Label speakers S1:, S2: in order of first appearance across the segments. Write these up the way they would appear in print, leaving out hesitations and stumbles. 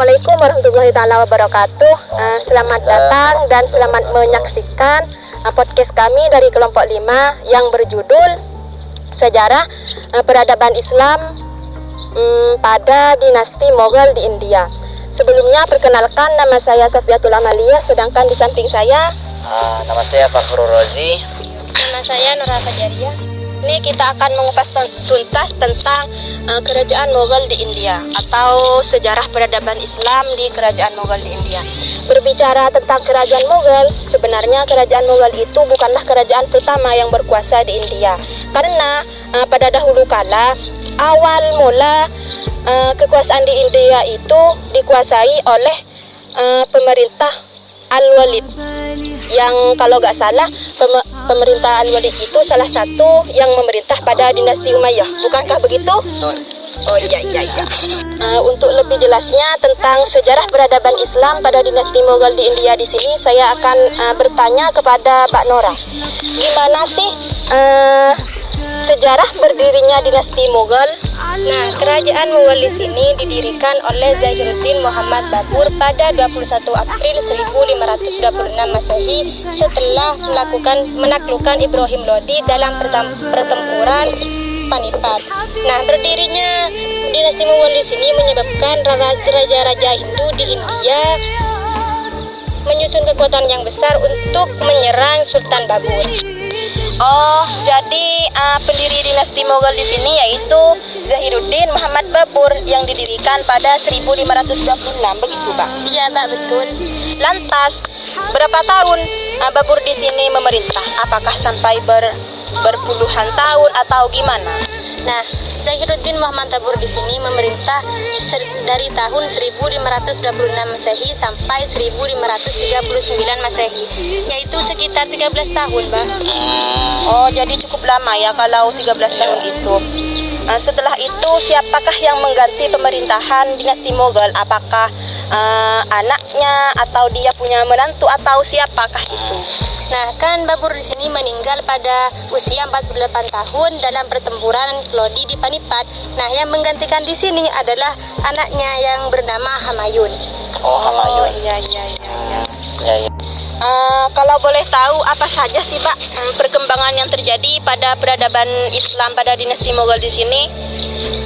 S1: Assalamualaikum warahmatullahi taala wabarakatuh. Selamat datang dan selamat menyaksikan podcast kami dari kelompok 5 yang berjudul Sejarah Peradaban Islam pada Dinasti Mughal di India. Sebelumnya perkenalkan, nama saya Sofiatul Amalia, sedangkan di samping saya
S2: nama saya Fakhrul Rozi.
S1: nama saya Nura Fajaria. Ini kita akan mengupas tuntas tentang kerajaan Mughal di India atau sejarah peradaban Islam di kerajaan Mughal di India. Berbicara tentang kerajaan Mughal, sebenarnya kerajaan Mughal itu bukanlah kerajaan pertama yang berkuasa di India. Karena pada dahulu kala, awal mula kekuasaan di India itu dikuasai oleh pemerintah Al-Walid, yang kalau nggak salah pemerintah Al-Walid itu salah satu yang memerintah pada dinasti Umayyah, bukankah begitu? Oh iya. Untuk lebih jelasnya tentang sejarah peradaban Islam pada dinasti Mughal di India di sini, saya akan bertanya kepada Mbak Nora, gimana sih sejarah berdirinya dinasti Mughal? Nah, kerajaan Mughal di sini didirikan oleh Zahiruddin Muhammad Babur pada 21 April 1526 Masehi setelah menaklukkan Ibrahim Lodi dalam pertempuran Panipat. Nah, berdirinya dinasti Mughal di sini menyebabkan raja-raja Hindu di India menyusun kekuatan yang besar untuk menyerang Sultan Babur. Oh, jadi pendiri dinasti Mughal di sini yaitu Zahiruddin Muhammad Babur yang didirikan pada 1526, begitu, Pak? Iya, Pak, betul. Lantas, berapa tahun Babur di sini memerintah? Apakah sampai berpuluhan tahun atau gimana? Nah, Zahiruddin Muhammad Babur di sini memerintah dari tahun 1526 Masehi sampai 1539 Masehi, yaitu sekitar 13 tahun, Mbak. Oh, jadi cukup lama ya kalau 13 tahun itu. Setelah itu, siapakah yang mengganti pemerintahan dinasti Mughal? Apakah anaknya atau dia punya menantu atau siapakah itu? Nah, kan Babur di sini meninggal pada usia 48 tahun dalam pertempuran Lodi di Panipat. Nah, yang menggantikan di sini adalah anaknya yang bernama Humayun.
S2: Oh, Humayun.
S1: Iya.
S2: Ya.
S1: Kalau boleh tahu, apa saja sih, Pak, perkembangan yang terjadi pada peradaban Islam pada dinasti Mughal di sini,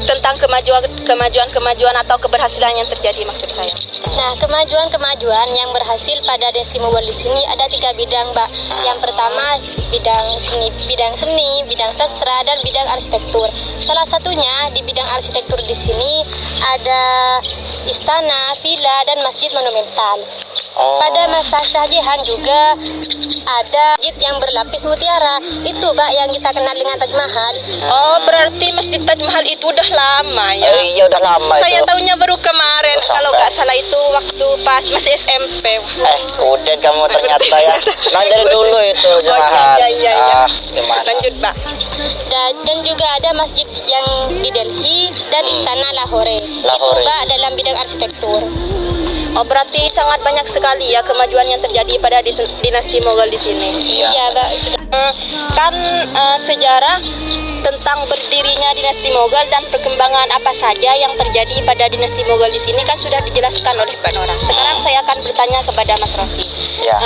S1: tentang kemajuan atau keberhasilan yang terjadi, maksud saya? Nah, kemajuan yang berhasil pada dinasti Mughal di sini ada 3 bidang, Mbak. Yang pertama bidang seni, bidang sastra, dan bidang arsitektur. Salah satunya di bidang arsitektur di sini ada istana, villa, dan masjid monumental. Pada masa Shah Jahan juga ada masjid yang berlapis mutiara. Itu, Mbak, yang kita kenal dengan Taj Mahal. Oh, berarti masjid Taj Mahal itu udah lama ya?
S2: Iya, udah lama.
S1: Saya
S2: itu
S1: tahunya baru kemarin, kalau nggak salah itu waktu pas masih SMP.
S2: udah kamu ternyata ya. Nah, dari dulu itu Mahal.
S1: Iya.
S2: Gimana?
S1: Lanjut, Mbak. Dan juga ada masjid yang di Delhi dan istana Lahore. Itu, Mbak, dalam bidang arsitektur. Oh, berarti sangat banyak sekali ya kemajuan yang terjadi pada dinasti Mughal di sini. Iya, Mbak. Kan sejarah tentang berdirinya dinasti Mughal dan perkembangan apa saja yang terjadi pada dinasti Mughal di sini kan sudah dijelaskan oleh Pak Nora. Sekarang saya akan bertanya kepada Mas Rosi.
S2: Ya.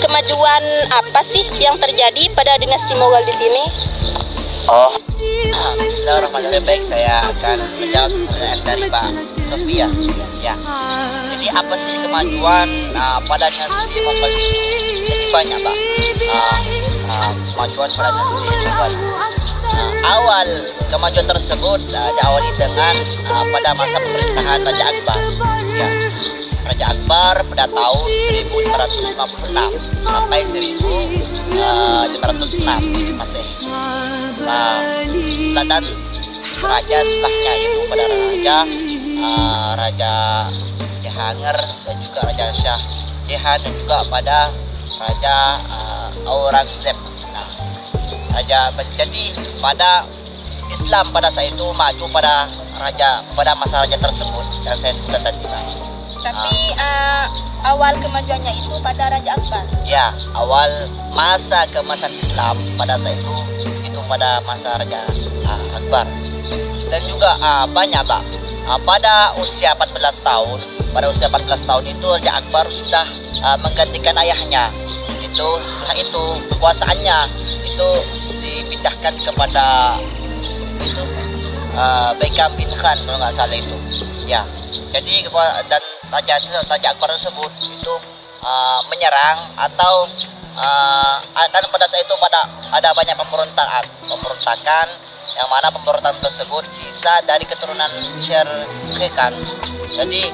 S1: Kemajuan apa sih yang terjadi pada dinasti Mughal di sini?
S2: Oh, bismillahirrahmanirrahim. Baik, saya akan menjawab pertanyaan dari Mbak Sofia. Ya. Jadi apa sih kemajuan pada dinasti Mughal itu? Jadi banyak, Mbak. Kemajuan pada dinasti Mughal. Awal kemajuan tersebut diawali dengan pada masa pemerintahan Raja Akbar. Ya. Raja Akbar pada tahun 1556 sampai 1506 Masehi. Nah, dan raja setelahnya yaitu pada Raja Jahangir dan juga Raja Shah Jahan dan juga pada Raja Aurangzeb. Nah, jadi pada Islam pada saat itu maju pada masa raja tersebut yang saya sebutkan tadi.
S1: Tapi awal kemajuannya itu pada Raja Akbar.
S2: Ya, awal masa keemasan Islam pada saat itu pada masa Raja Akbar. Dan juga banyak, Pak, pada usia 14 tahun, itu Raja Akbar sudah menggantikan ayahnya. Setelah itu kekuasaannya itu dipindahkan kepada itu Baikam bin Khan kalau nggak salah itu. Ya, jadi dan Raja Akbar tersebut itu menyerang atau dan pada saat itu ada banyak pemberontakan yang mana pemberontakan tersebut sisa dari keturunan Sher Khan. Jadi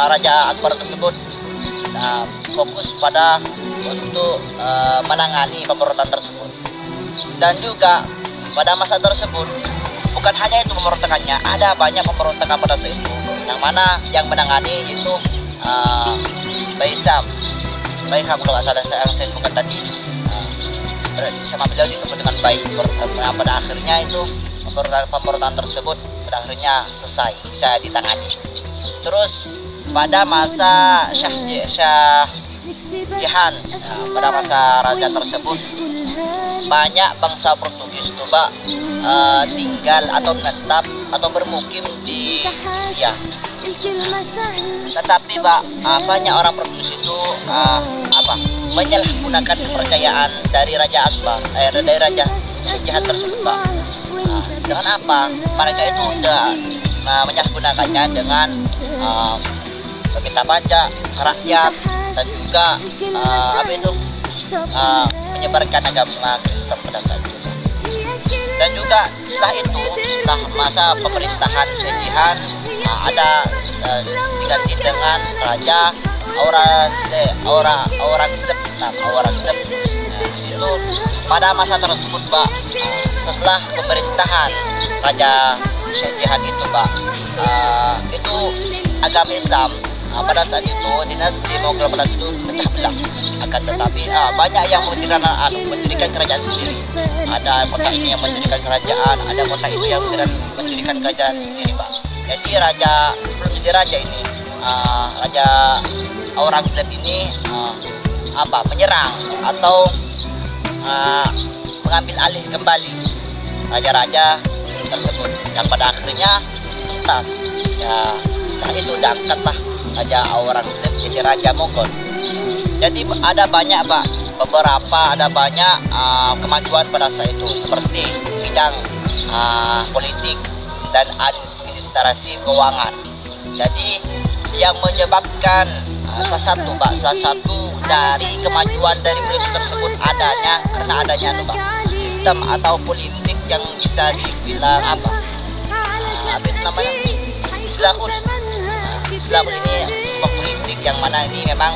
S2: Raja Akbar tersebut fokus pada untuk menangani pemberontakan tersebut. Dan juga pada masa tersebut bukan hanya itu pemberontakannya, ada banyak pemberontakan pada saat itu yang mana yang menangani itu Baisam kalau nggak salah yang saya sebutkan tadi, sama beliau disebut dengan baik. Pada akhirnya itu pemberontakan tersebut pada akhirnya selesai, bisa ditangani. Terus pada masa Shah Jahan, pada masa raja tersebut banyak bangsa Portugis itu tinggal atau menetap atau bermukim di India. Tetapi banyak orang Portugis itu menyalahgunakan kepercayaan dari Raja Akbar, dari Raja Shah Jahan tersebut, dengan apa? Mereka itu udah menyalahgunakannya dengan meminta pajak ke rakyat dan juga menyebarkan agama Kristen pada saat itu. Dan juga setelah masa pemerintahan Shah Jahan ada diganti dengan Raja Aurangzeb. Itu pada masa tersebut setelah pemerintahan Raja Shah Jahan itu itu agama Islam pada saat itu dinasti Mughal pada saat itu pecah belah. Akan tetapi banyak yang mendirikan kerajaan sendiri. Ada kota ini yang mendirikan kerajaan, ada kota itu yang mendirikan kerajaan sendiri, Jadi sebelum jadi raja ini, Raja Aurangzeb ini menyerang atau mengambil alih kembali raja-raja tersebut yang pada akhirnya tuntas. Ya, setelah itu diangkatlah Raja Aurangzeb jadi Raja Mughal. Jadi ada banyak kemajuan pada saat itu seperti bidang politik dan administrasi keuangan. Jadi yang menyebabkan salah satu dari kemajuan dari politik tersebut karena adanya sistem atau politik yang bisa dibilang Islahul ini sebuah politik yang mana ini memang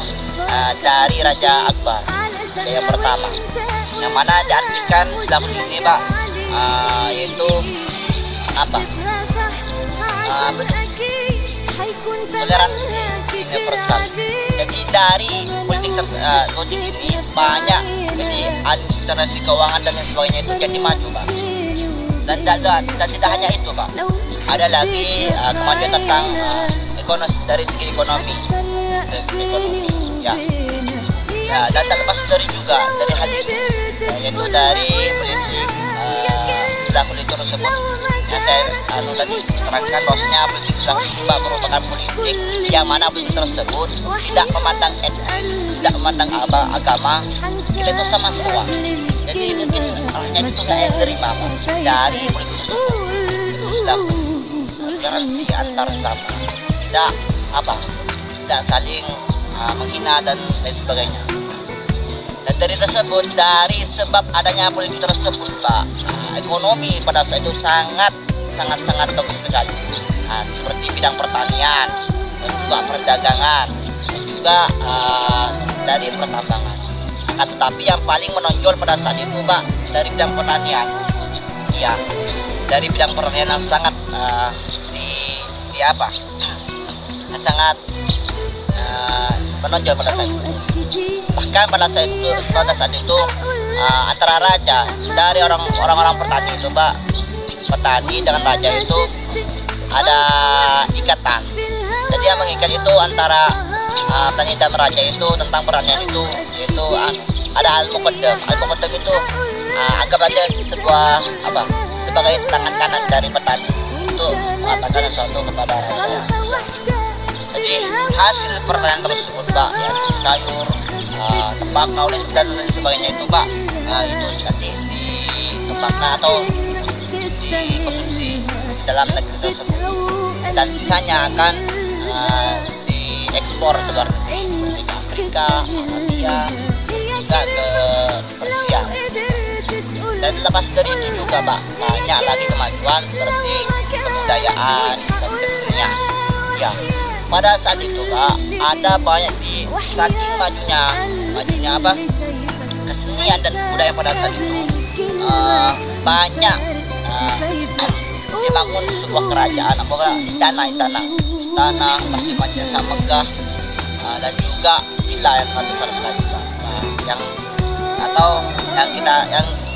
S2: dari Raja Akbar yang pertama, yang mana diartikan Islahul ini yaitu toleransi universal. Jadi dari politik ini banyak, jadi administrasi keuangan dan lain sebagainya itu jadi maju, dan tidak hanya itu, ada lagi kemajuan tentang dari segi ekonomi, ya, dan tak lepas dari hal itu, yaitu dari politik Islahul itu tersebut yang saya tadi terangkan bahwasanya politik Islahul itu merupakan politik yang mana politik tersebut tidak memandang etnis, tidak memandang agama, kita itu sama semua. Jadi mungkin hanya itu yang terima dari politik tersebut itu Islahul, toleransi antar sama, tidak saling menghina dan lain sebagainya. Dan dari sebab adanya politik tersebut, ekonomi pada saat itu sangat bagus sekali. Seperti bidang pertanian dan juga perdagangan dan juga dari pertambangan. Tetapi yang paling menonjol pada saat itu, dari bidang pertanian. Iya, dari bidang pertanian yang sangat sangat menonjol pada saat itu. Bahkan pada saat itu antara raja dari orang-orang petani itu, petani dengan raja itu ada ikatan. Jadi yang mengikat itu antara petani dan raja itu tentang pertanian itu, yaitu ada al-muqaddam. Al-muqaddam itu anggap aja sebagai tangan kanan dari petani. Itu mengatakan sesuatu kepada raja. Jadi hasil pertanian tersebut Pak, ya seperti sayur, tembakau dan lain sebagainya itu Pak, itu nanti dikembangkan atau dikonsumsi di dalam negeri tersebut, dan sisanya akan diekspor ke luar negeri seperti ke Afrika, Arabia, juga ke Persia. Dan lepas dari itu juga Pak, banyak lagi kemajuan seperti kebudayaan dan kesenian. Ya, pada saat itu Pak, ada banyak saking majunya apa kesenian dan budaya pada saat itu, banyak dibangun sebuah kerajaan, apakah istana, masjid-masjid Megah, dan juga villa yang sangat besar sekali Pak. Yang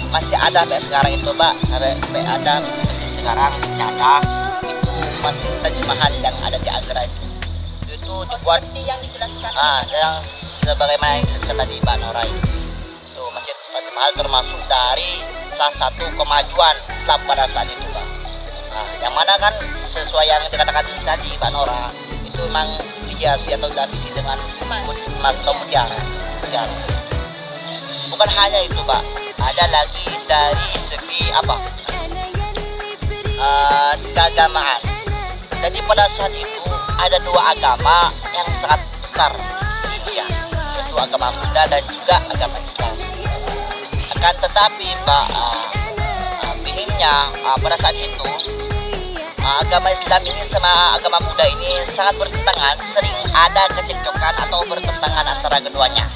S2: masih ada sampai sekarang itu Pak, sampai ada masih sekarang masih ada itu Masjid Taj Mahal yang ada di Agra itu dibuat
S1: yang dijelaskan
S2: yang sebagaimana yang dijelaskan tadi Mbak Nora, itu Masjid Taj Mahal termasuk dari salah satu kemajuan Islam pada saat itu Pak. Yang mana kan sesuai yang dikatakan tadi Mbak Nora, itu memang dihiasi atau dilapisi dengan emas atau mutiara. Bukan hanya itu Pak, ada lagi dari segi keagamaan. Jadi pada saat itu ada dua agama yang sangat besar di India, yaitu agama Buddha dan juga agama Islam. Akan tetapi Pak, minimnya pada saat itu agama Islam ini sama agama Buddha ini sangat bertentangan, sering ada kecekcokan atau bertentangan antara keduanya.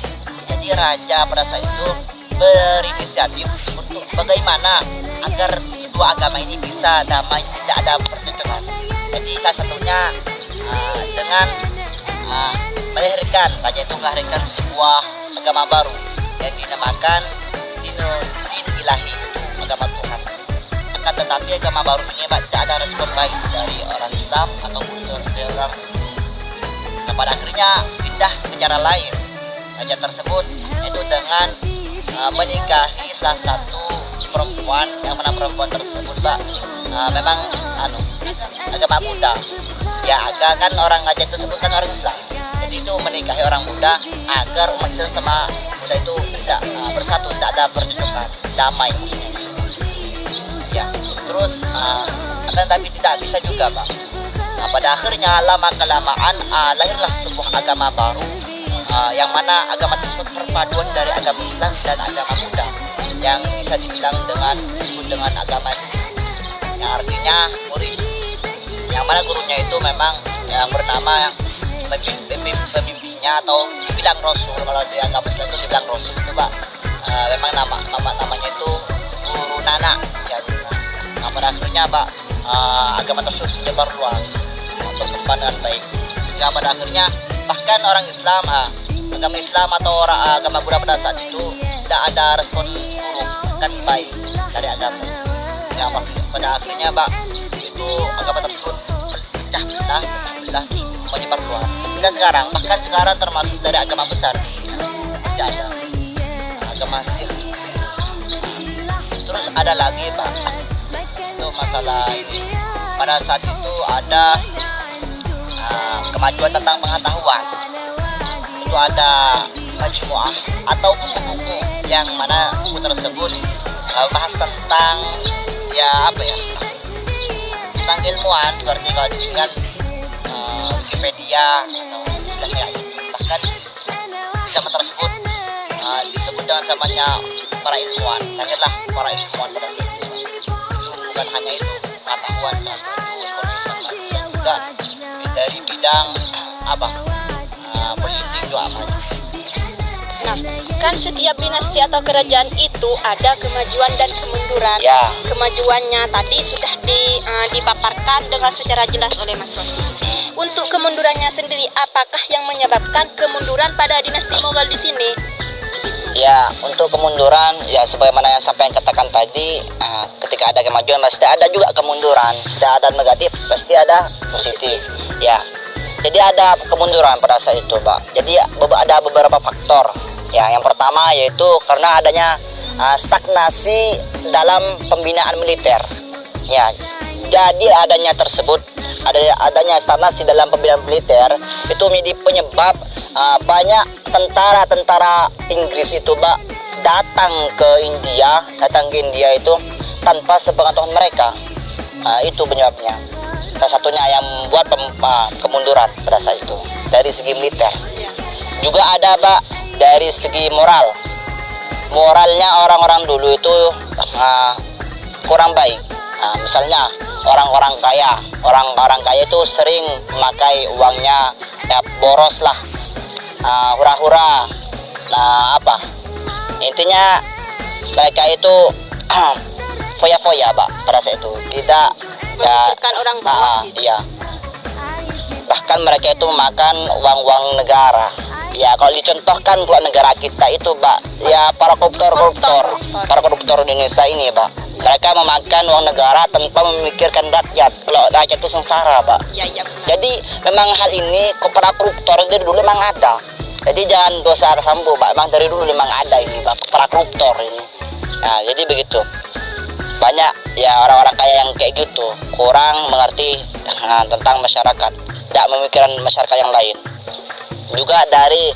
S2: Jadi raja pada saat itu berinisiatif untuk bagaimana agar kedua agama ini bisa damai, tidak ada percekcokan. Jadi salah satunya dengan raja itu melahirkan sebuah agama baru yang dinamakan din ilahi, itu agama Tuhan. Akan tetapi agama baru ini tidak ada respon baik dari orang Islam ataupun dari orang. Nah, pada akhirnya pindah ke cara lain raja tersebut, yaitu dengan menikahi salah satu perempuan, yang mana perempuan tersebut Pak memang agama Buddha. Ya, agar kan orang raja tersebut kan orang Islam, jadi itu menikahi orang Buddha agar umat Islam sama Buddha itu bisa bersatu, tidak ada percekcokan, damai maksudnya. Ya, terus akan tapi tidak bisa juga Pak. Pada akhirnya lama kelamaan lahirlah sebuah agama baru, yang mana agama tersebut perpaduan dari agama Islam dan agama Buddha, yang bisa dibilang disebut dengan agama Sikh, yang artinya murid. Yang mana gurunya itu memang yang bernama pemimpinnya atau dibilang Rasul. Kalau di agama Islam itu dibilang Rasul itu Pak, memang namanya itu Guru Nana ya. Nah, pada akhirnya Pak, agama tersebut menyebar luas, berkembang dengan baik. Hingga pada akhirnya bahkan orang Islam, agama Islam atau agama Buddha pada saat itu tidak ada respon buruk, kan baik dari agama tersebut. Ya, pada akhirnya Pak, itu agama tersebut pecah belah terus menyebar luas. Hingga sekarang, bahkan sekarang termasuk dari agama besar masih ada agama Sikh. Terus ada lagi Pak, itu masalah ini. Pada saat itu ada kemajuan tentang pengetahuan. Itu ada majmuah atau buku-buku yang mana buku tersebut bahas tentang tentang ilmuwan, seperti kalau di sini kan Wikipedia atau istilahnya. Bahkan di zaman tersebut disebut dengan zamannya para ilmuwan. Lahirlah para ilmuwan pada saat itu. Itu bukan hanya itu, pengetahuan satu ekonomi dan juga dari bidang politik juga maju.
S1: Nah, kan setiap dinasti atau kerajaan itu ada kemajuan dan kemunduran.
S2: Ya.
S1: Kemajuannya tadi sudah dipaparkan dengan secara jelas oleh Mas Rosi. Untuk kemundurannya sendiri, apakah yang menyebabkan kemunduran pada dinasti Mughal di sini?
S2: Ya, untuk kemunduran, ya sebagaimana yang sampai yang katakan tadi, ketika ada kemajuan pasti ada juga kemunduran. Setiap ada negatif, pasti ada positif. Ya, jadi ada kemunduran pada saat itu, Pak. Jadi ada beberapa faktor. Ya, yang pertama yaitu karena adanya stagnasi dalam pembinaan militer. Ya, jadi adanya tersebut, adanya stagnasi dalam pembinaan militer itu menjadi penyebab banyak tentara Inggris itu datang ke India itu tanpa sepengetahuan mereka. Itu penyebabnya. Salah satunya yang membuat kemunduran pada saat itu dari segi militer. Juga ada dari segi moralnya orang-orang dulu itu kurang baik. Misalnya orang-orang kaya itu sering memakai uangnya boros lah, hura-hura. Intinya mereka itu foya-foya pada saat itu, tidak
S1: memikirkan orang bawah gitu.
S2: Iya. Bahkan mereka itu memakan uang negara. Ya kalau dicontohkan buat negara kita itu ya para koruptor Indonesia ini mereka memakan uang negara tanpa memikirkan rakyat. Kalau rakyat itu sengsara
S1: Ya.
S2: Jadi memang hal ini para koruptor dari dulu memang ada. Jadi jangan dosa sambo memang dari dulu memang ada ini para koruptor ini. Nah jadi begitu, banyak ya orang-orang kaya yang kayak gitu, kurang mengerti tentang masyarakat, tidak memikirkan masyarakat yang lain. Juga dari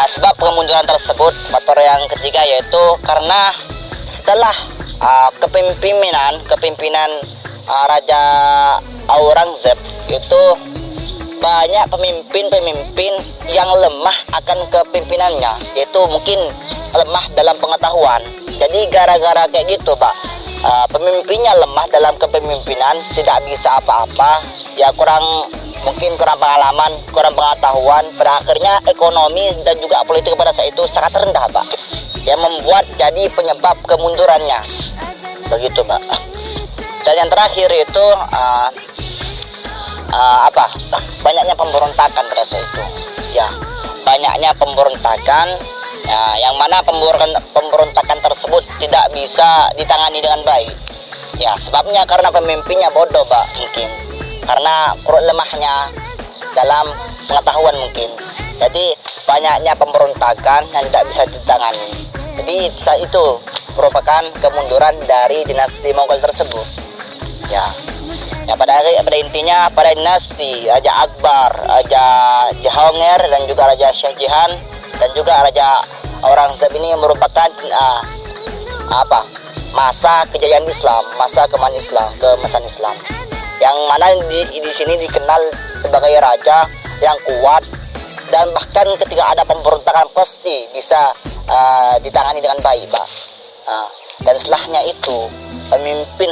S2: sebab kemunduran tersebut, faktor yang ketiga yaitu karena setelah kepemimpinan Raja Aurangzeb itu banyak pemimpin yang lemah akan kepemimpinannya, yaitu mungkin lemah dalam pengetahuan. Jadi gara-gara kayak gitu pemimpinnya lemah dalam kepemimpinan, tidak bisa apa-apa, ya mungkin kurang pengalaman, kurang pengetahuan. Pada akhirnya ekonomi dan juga politik pada saat itu sangat rendah yang membuat jadi penyebab kemundurannya begitu Dan yang terakhir itu banyaknya pemberontakan pada saat itu. Ya, banyaknya pemberontakan, yang mana pemberontakan tersebut tidak bisa ditangani dengan baik. Ya, sebabnya karena pemimpinnya bodoh mungkin, karena kurang lemahnya dalam pengetahuan mungkin. Jadi banyaknya pemberontakan yang tidak bisa ditangani. Jadi saat itu merupakan kemunduran dari dinasti Mongol tersebut. Ya pada intinya pada dinasti Raja Akbar, Raja Jahangir dan juga Raja Shah Jahan dan juga Raja Aurangzeb ini merupakan masa kejayaan Islam, masa keemasan Islam. Yang mana di sini dikenal sebagai raja yang kuat, dan bahkan ketika ada pemberontakan pasti bisa ditangani dengan baik, dan setelahnya itu pemimpin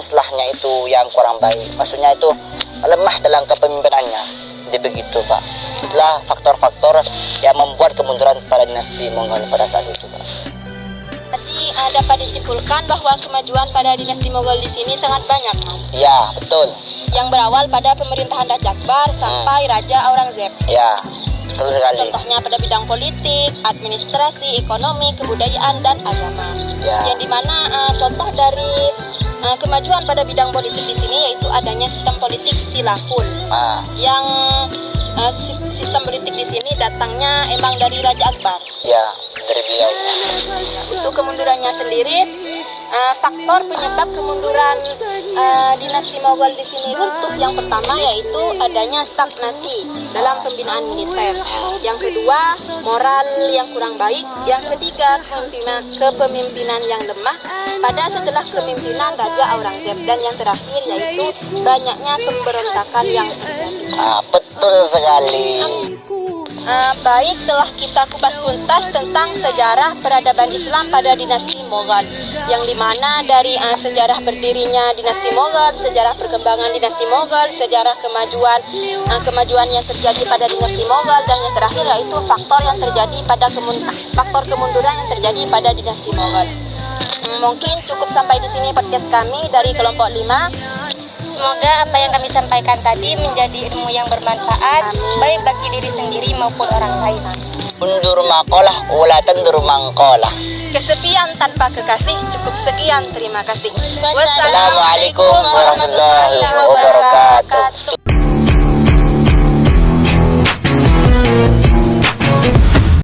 S2: itu yang kurang baik, maksudnya itu lemah dalam kepemimpinannya. Jadi begitu itulah faktor-faktor yang membuat kemunduran pada dinasti Mongol pada saat itu
S1: Jadi dapat disimpulkan bahwa kemajuan pada dinasti Mongol di sini sangat banyak, Mas.
S2: Ya, betul.
S1: Yang berawal pada pemerintahan Raja Akbar sampai Raja Aurangzeb.
S2: Ya, betul sekali.
S1: Contohnya pada bidang politik, administrasi, ekonomi, kebudayaan, dan agama.
S2: Ya.
S1: Yang dimana contoh dari kemajuan pada bidang politik di sini yaitu adanya sistem politik silahul. Yang sistem politik di sini datangnya emang dari Raja Akbar.
S2: Ya, dari beliau.
S1: Untuk kemundurannya sendiri, faktor penyebab kemunduran dinasti Mongol di sini runtuh yang pertama yaitu adanya stagnasi dalam pembinaan militer. Yang kedua, moral yang kurang baik. Yang ketiga, kepemimpinan yang lemah pada setelah kepemimpinan Raja Aurangzeb. Dan yang terakhir yaitu banyaknya pemberontakan yang terjadi.
S2: Betul sekali.
S1: Baik, telah kita kupas tuntas tentang sejarah peradaban Islam pada dinasti Mughal, yang dimana dari sejarah berdirinya dinasti Mughal, sejarah perkembangan dinasti Mughal, sejarah kemajuan yang terjadi pada dinasti Mughal, dan yang terakhir yaitu faktor yang terjadi pada faktor kemunduran yang terjadi pada dinasti Mughal. Mungkin cukup sampai di sini podcast kami dari kelompok 5.
S3: Semoga apa yang kami sampaikan tadi menjadi ilmu yang bermanfaat, baik bagi diri sendiri maupun orang lain.
S2: Undur maqalah wala tandur mangqalah.
S1: Kesepian tanpa kekasih, cukup sekian, terima kasih.
S2: Wassalamualaikum